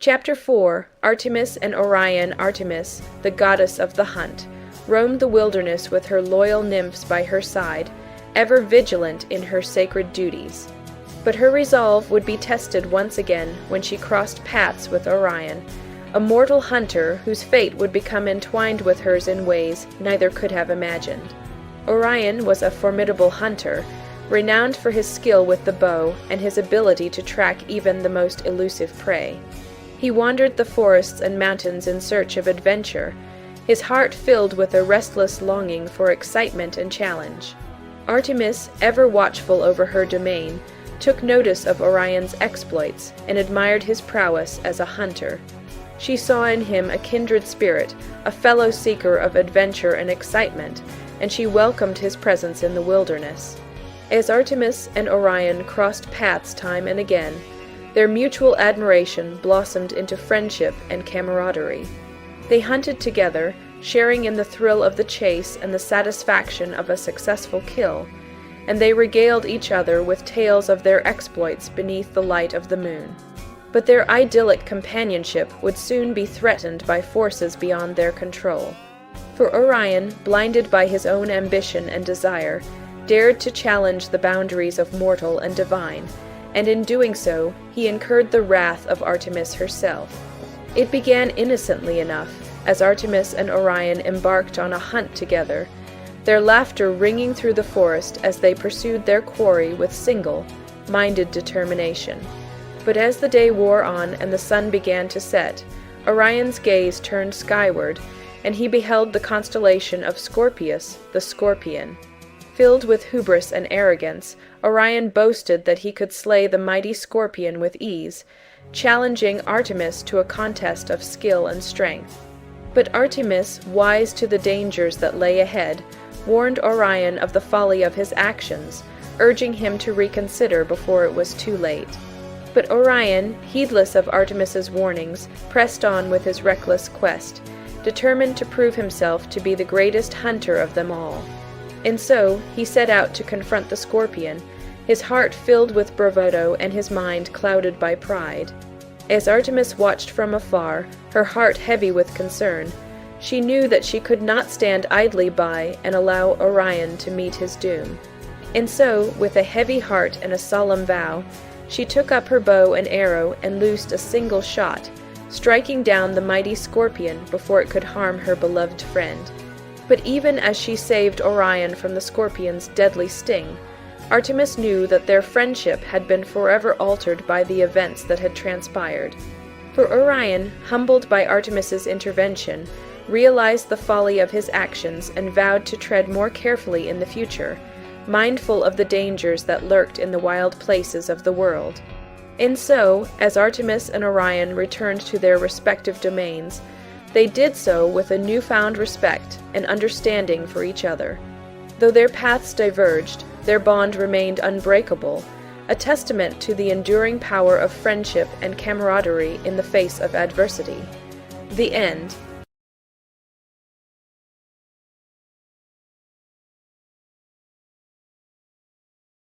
Chapter 4. Artemis and Orion. Artemis, the goddess of the hunt, roamed the wilderness with her loyal nymphs by her side, ever vigilant in her sacred duties. But her resolve would be tested once again when she crossed paths with Orion, a mortal hunter whose fate would become entwined with hers in ways neither could have imagined. Orion was a formidable hunter, renowned for his skill with the bow and his ability to track even the most elusive prey. He wandered the forests and mountains in search of adventure, his heart filled with a restless longing for excitement and challenge. Artemis, ever watchful over her domain, took notice of Orion's exploits and admired his prowess as a hunter. She saw in him a kindred spirit, a fellow seeker of adventure and excitement, and she welcomed his presence in the wilderness. As Artemis and Orion crossed paths time and again, their mutual admiration blossomed into friendship and camaraderie. They hunted together, sharing in the thrill of the chase and the satisfaction of a successful kill, and they regaled each other with tales of their exploits beneath the light of the moon. But their idyllic companionship would soon be threatened by forces beyond their control. For Orion, blinded by his own ambition and desire, dared to challenge the boundaries of mortal and divine, and in doing so, he incurred the wrath of Artemis herself. It began innocently enough, as Artemis and Orion embarked on a hunt together, their laughter ringing through the forest as they pursued their quarry with single-minded determination. But as the day wore on and the sun began to set, Orion's gaze turned skyward, and he beheld the constellation of Scorpius, the Scorpion. Filled with hubris and arrogance, Orion boasted that he could slay the mighty Scorpion with ease, challenging Artemis to a contest of skill and strength. But Artemis, wise to the dangers that lay ahead, warned Orion of the folly of his actions, urging him to reconsider before it was too late. But Orion, heedless of Artemis's warnings, pressed on with his reckless quest, determined to prove himself to be the greatest hunter of them all. And so he set out to confront the Scorpion, his heart filled with bravado and his mind clouded by pride. As Artemis watched from afar, her heart heavy with concern, she knew that she could not stand idly by and allow Orion to meet his doom. And so, with a heavy heart and a solemn vow, she took up her bow and arrow and loosed a single shot, striking down the mighty Scorpion before it could harm her beloved friend. But even as she saved Orion from the Scorpion's deadly sting, Artemis knew that their friendship had been forever altered by the events that had transpired. For Orion, humbled by Artemis's intervention, realized the folly of his actions and vowed to tread more carefully in the future, mindful of the dangers that lurked in the wild places of the world. And so, as Artemis and Orion returned to their respective domains, they did so with a newfound respect and understanding for each other. Though their paths diverged, their bond remained unbreakable, a testament to the enduring power of friendship and camaraderie in the face of adversity. The end.